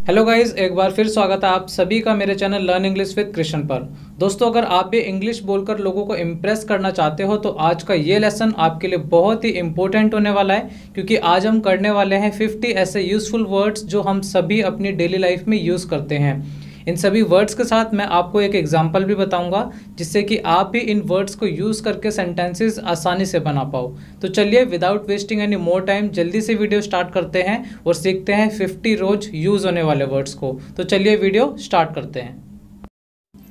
Hello guys, एक बार फिर स्वागत है आप सभी का मेरे channel learn English with Krishna पर। दोस्तों, अगर आप भी इंग्लिश बोलकर लोगों को इम्प्रेस करना चाहते हो तो आज का ये लेसन आपके लिए बहुत ही इंपॉर्टेंट होने वाला है, क्योंकि आज हम करने वाले हैं 50 ऐसे यूज़फुल वर्ड्स जो हम सभी अपनी डेली लाइफ में यूज़ करते हैं। इन सभी वर्ड्स के साथ मैं आपको एक एग्जाम्पल भी बताऊंगा, जिससे कि आप भी इन वर्ड्स को यूज़ करके सेंटेंसेस आसानी से बना पाओ। तो चलिए, without wasting any more time जल्दी से वीडियो स्टार्ट करते हैं और सीखते हैं 50 रोज यूज़ होने वाले वर्ड्स को। तो चलिए वीडियो स्टार्ट करते हैं।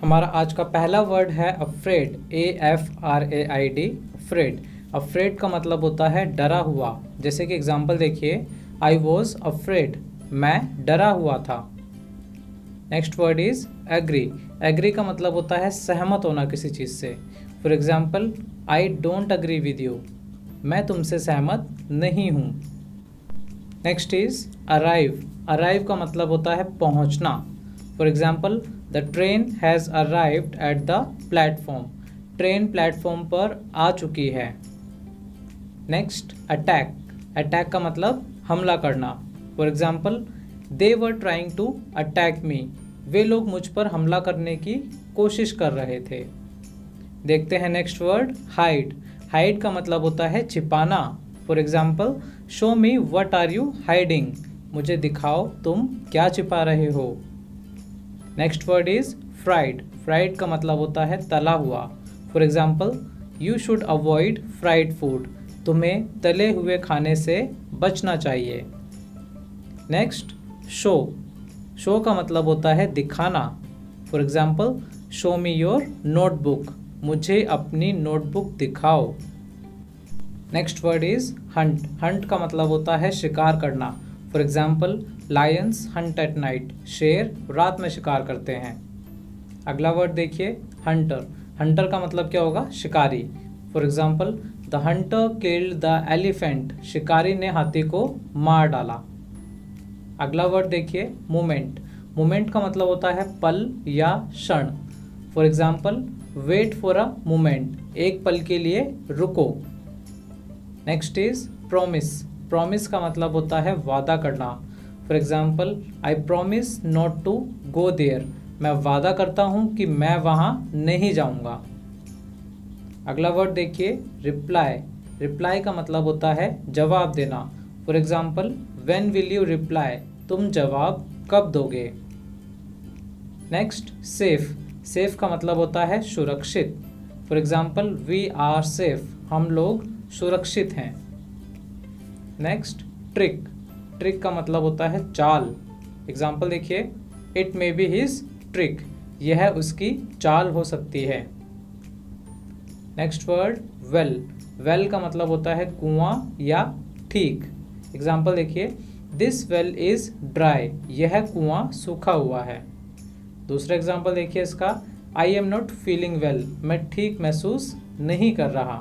हमारा आज का पहला वर्ड है अफ्रेड, AFRAID, अफ्रेड। अफ्रेड का मतलब होता है डरा हुआ। जैसे कि एग्जाम्पल देखिए, आई वॉज अफ्रेड, मैं डरा हुआ था। Next word is agree. Agree का मतलब होता है सहमत होना किसी चीज़ से। For example, I don't agree with you, मैं तुमसे सहमत नहीं हूँ। Next is arrive. अराइव का मतलब होता है पहुँचना। For example, the train has arrived at the platform, train platform पर आ चुकी है। Next attack. अटैक का मतलब हमला करना। For example, they were trying to attack me, वे लोग मुझ पर हमला करने की कोशिश कर रहे थे। देखते हैं नेक्स्ट वर्ड हाइड। हाइड का मतलब होता है छिपाना। For example, show me what are you hiding, मुझे दिखाओ तुम क्या छिपा रहे हो। Next word is fried. Fried का मतलब होता है तला हुआ। For example, you should avoid fried food, तुम्हें तले हुए खाने से बचना चाहिए। Next show. शो का मतलब होता है दिखाना। For example, show me your notebook, मुझे अपनी नोटबुक दिखाओ। Next word is Hunt. Hunt का मतलब होता है शिकार करना। For example, Lions Hunt at night, शेर रात में शिकार करते हैं। अगला वर्ड देखिए हंटर। हंटर का मतलब क्या होगा? शिकारी। For example, the Hunter killed the elephant, शिकारी ने हाथी को मार डाला। अगला वर्ड देखिए मोमेंट। मोमेंट का मतलब होता है पल या क्षण। For example, wait for a moment, एक पल के लिए रुको। Next is promise. प्रॉमिस का मतलब होता है वादा करना। For example, I promise not to go there, मैं वादा करता हूँ कि मैं वहाँ नहीं जाऊँगा। अगला वर्ड देखिए रिप्लाई। रिप्लाई का मतलब होता है जवाब देना। For example, when will you reply, तुम जवाब कब दोगे। Next safe. सेफ का मतलब होता है सुरक्षित। For example, we are safe, हम लोग सुरक्षित हैं। Next trick. ट्रिक का मतलब होता है चाल। एग्जाम्पल देखिए, it may be his trick, यह उसकी चाल हो सकती है। Next word well. वेल का मतलब होता है कुआं या ठीक। एग्जाम्पल देखिए, दिस वेल इज ड्राई, यह कुआं सूखा हुआ है। दूसरा एग्जाम्पल देखिए इसका, I am not feeling well, मैं ठीक महसूस नहीं कर रहा।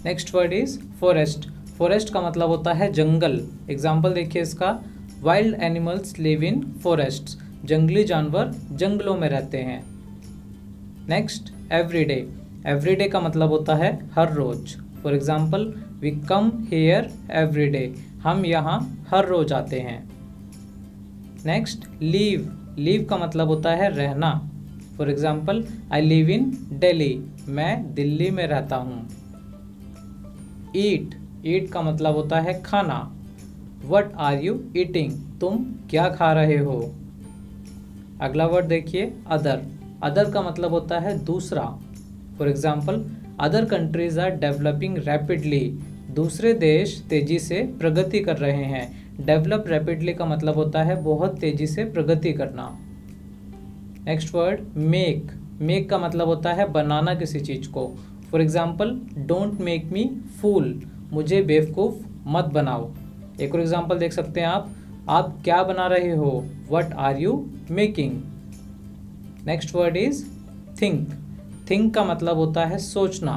Next word is forest. Forest का मतलब होता है जंगल। एग्जाम्पल देखिए इसका, wild animals live in forest, जंगली जानवर जंगलों में रहते हैं। Next everyday. एवरीडे का मतलब होता है हर रोज। For example, we come here every day, हम यहाँ हर रोज आते हैं। Next leave. लीव का मतलब होता है रहना। For example, I live in Delhi, मैं दिल्ली में रहता हूँ। ईट। ईट का मतलब होता है खाना। व्हाट आर यू ईटिंग, तुम क्या खा रहे हो। अगला वर्ड देखिए अदर। अदर का मतलब होता है दूसरा। For example, other countries are developing rapidly, दूसरे देश तेजी से प्रगति कर रहे हैं। डेवलप रैपिडली का मतलब होता है बहुत तेजी से प्रगति करना। Next word make. मेक का मतलब होता है बनाना किसी चीज़ को। For example, don't make me fool, मुझे बेवकूफ़ मत बनाओ। एक और एग्जाम्पल देख सकते हैं आप क्या बना रहे हो, what are you making. Next word is think. Think का मतलब होता है सोचना।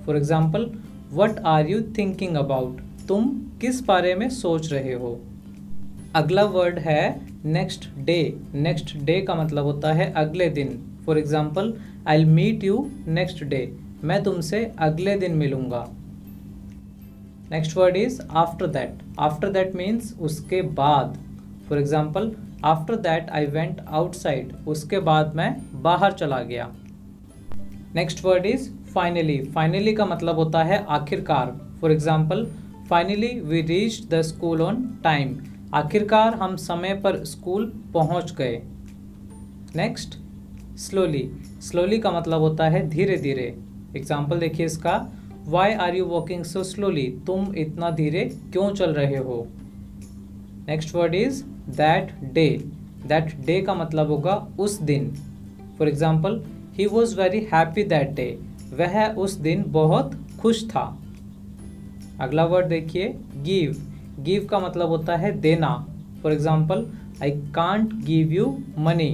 For example, what are you thinking about, तुम किस बारे में सोच रहे हो। अगला वर्ड है नेक्स्ट डे। नेक्स्ट डे का मतलब होता है अगले दिन। For example, I will meet you next day, मैं तुमसे अगले दिन मिलूंगा। Next word is after that. After that means उसके बाद। For example after that I went outside, उसके बाद मैं बाहर चला गया। Next word is finally. Finally का मतलब होता है आखिरकार। For example finally we reached the school on time, आखिरकार हम समय पर स्कूल पहुंच गए। Next slowly. स्लोली का मतलब होता है धीरे धीरे। एग्जाम्पल देखिए इसका, why are you walking so slowly, तुम इतना धीरे क्यों चल रहे हो। Next word is that day. That day का मतलब होगा उस दिन। For example he was very happy that day, वह उस दिन बहुत खुश था। अगला वर्ड देखिए गिव। गिव का मतलब होता है देना। For example I can't give you money,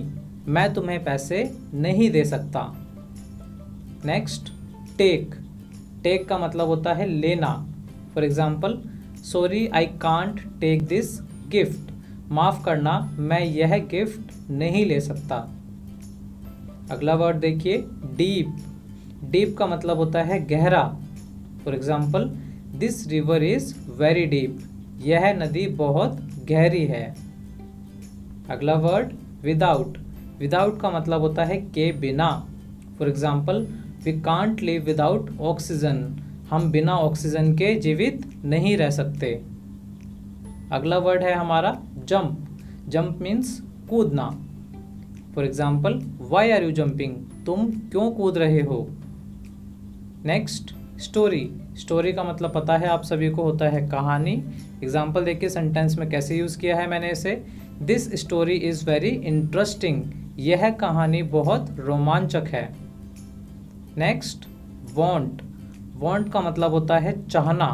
मैं तुम्हें पैसे नहीं दे सकता। Next take. टेक का मतलब होता है लेना। For example sorry I can't take this gift, माफ़ करना मैं यह गिफ्ट नहीं ले सकता। अगला वर्ड देखिए डीप। डीप का मतलब होता है गहरा। For example this river is very deep, यह नदी बहुत गहरी है। अगला वर्ड विदाउट। विदाउट का मतलब होता है के बिना। For example we can't live without oxygen, हम बिना ऑक्सीजन के जीवित नहीं रह सकते। अगला वर्ड है हमारा जंप। जंप मीन्स कूदना। For example why are you jumping, तुम क्यों कूद रहे हो। Next story. स्टोरी का मतलब पता है आप सभी को, होता है कहानी। एग्जाम्पल देखिए सेंटेंस में कैसे यूज़ किया है मैंने इसे, this story is very interesting, यह कहानी बहुत रोमांचक है। Next want. वॉन्ट का मतलब होता है चाहना।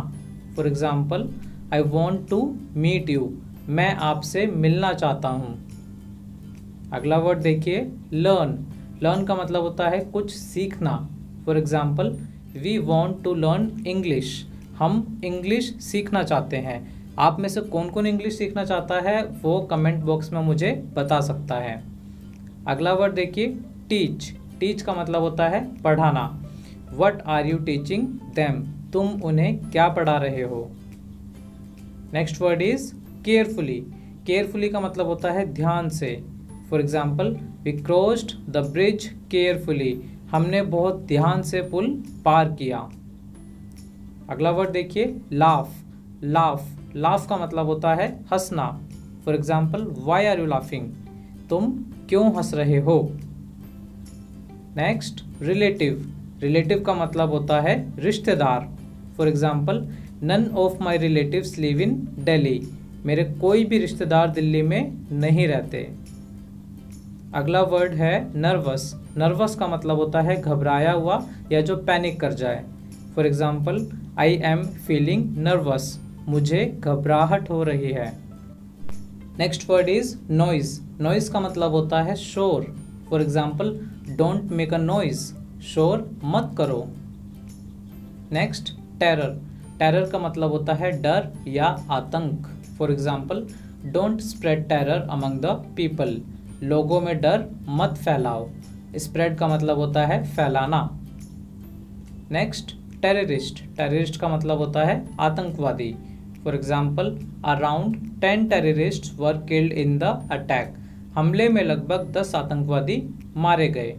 For example I want to meet you, मैं आपसे मिलना चाहता हूँ। अगला वर्ड देखिए लर्न। लर्न का मतलब होता है कुछ सीखना। For example we want to learn English, हम इंग्लिश सीखना चाहते हैं। आप में से कौन कौन इंग्लिश सीखना चाहता है वो कमेंट बॉक्स में मुझे बता सकता है। अगला वर्ड देखिए टीच। टीच का मतलब होता है पढ़ाना। What are you teaching them, तुम उन्हें क्या पढ़ा रहे हो। Next word is carefully. Carefully का मतलब होता है ध्यान से। For example we crossed the bridge carefully, हमने बहुत ध्यान से पुल पार किया। अगला वर्ड देखिए लाफ। लाफ। लाफ का मतलब होता है हंसना। For example why are you laughing, तुम क्यों हंस रहे हो। Next relative. रिलेटिव का मतलब होता है रिश्तेदार। For example none of my relatives live in Delhi, मेरे कोई भी रिश्तेदार दिल्ली में नहीं रहते। अगला वर्ड है नर्वस। नर्वस का मतलब होता है घबराया हुआ या जो पैनिक कर जाए। For example I am feeling nervous, मुझे घबराहट हो रही है। Next word is noise. Noise का मतलब होता है शोर। For example don't make a noise, शोर मत करो। Next terror. टेरर का मतलब होता है डर या आतंक। For example don't spread terror among the people, लोगों में डर मत फैलाओ। स्प्रेड का मतलब होता है फैलाना। Next terrorist. टेररिस्ट का मतलब होता है आतंकवादी। For example around 10 terrorists were killed in the attack, हमले में लगभग 10 आतंकवादी मारे गए।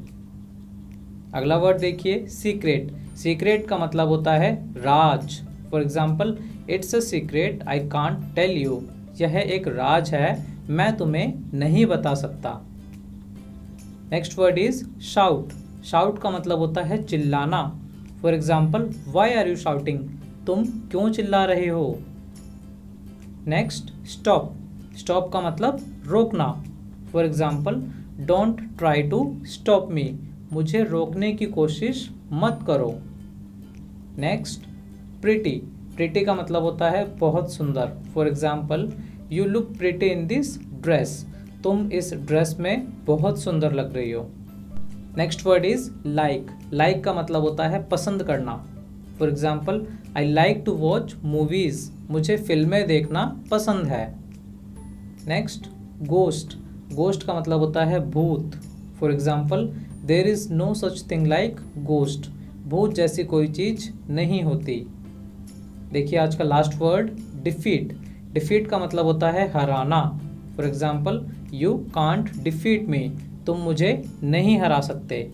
अगला वर्ड देखिए सीक्रेट। सीक्रेट का मतलब होता है राज। For example it's a secret I can't tell you, यह एक राज है, मैं तुम्हें नहीं बता सकता। Next word is shout. Shout का मतलब होता है चिल्लाना। For example why are you shouting, तुम क्यों चिल्ला रहे हो। Next stop. स्टॉप का मतलब रोकना। For example don't try to stop me, मुझे रोकने की कोशिश मत करो। Next pretty. प्रिटी का मतलब होता है बहुत सुंदर। For example you look pretty in this dress, तुम इस ड्रेस में बहुत सुंदर लग रही हो। Next word is like. Like का मतलब होता है पसंद करना। For example I like to watch movies, मुझे फिल्में देखना पसंद है। Next ghost. गोस्ट का मतलब होता है भूत। For example there is no such thing like ghost, भूत जैसी कोई चीज नहीं होती। देखिए आज का लास्ट वर्ड डिफीट। डिफीट का मतलब होता है हराना। For example, you can't defeat me, तुम मुझे नहीं हरा सकते।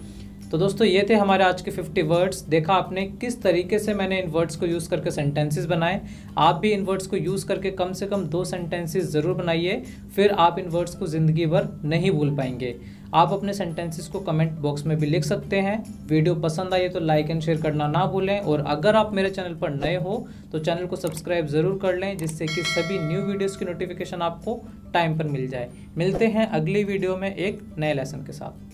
तो दोस्तों ये थे हमारे आज के 50 वर्ड्स। देखा आपने किस तरीके से मैंने इन वर्ड्स को यूज़ करके सेंटेंसेस बनाए। आप भी इन वर्ड्स को यूज़ करके कम से कम 2 सेंटेंसेस ज़रूर बनाइए, फिर आप इन वर्ड्स को ज़िंदगी भर नहीं भूल पाएंगे। आप अपने सेंटेंसेस को कमेंट बॉक्स में भी लिख सकते हैं। वीडियो पसंद आई तो लाइक एंड शेयर करना ना भूलें, और अगर आप मेरे चैनल पर नए हो तो चैनल को सब्सक्राइब ज़रूर कर लें, जिससे कि सभी न्यू वीडियोज़ की नोटिफिकेशन आपको टाइम पर मिल जाए। मिलते हैं अगली वीडियो में एक नए लेसन के साथ।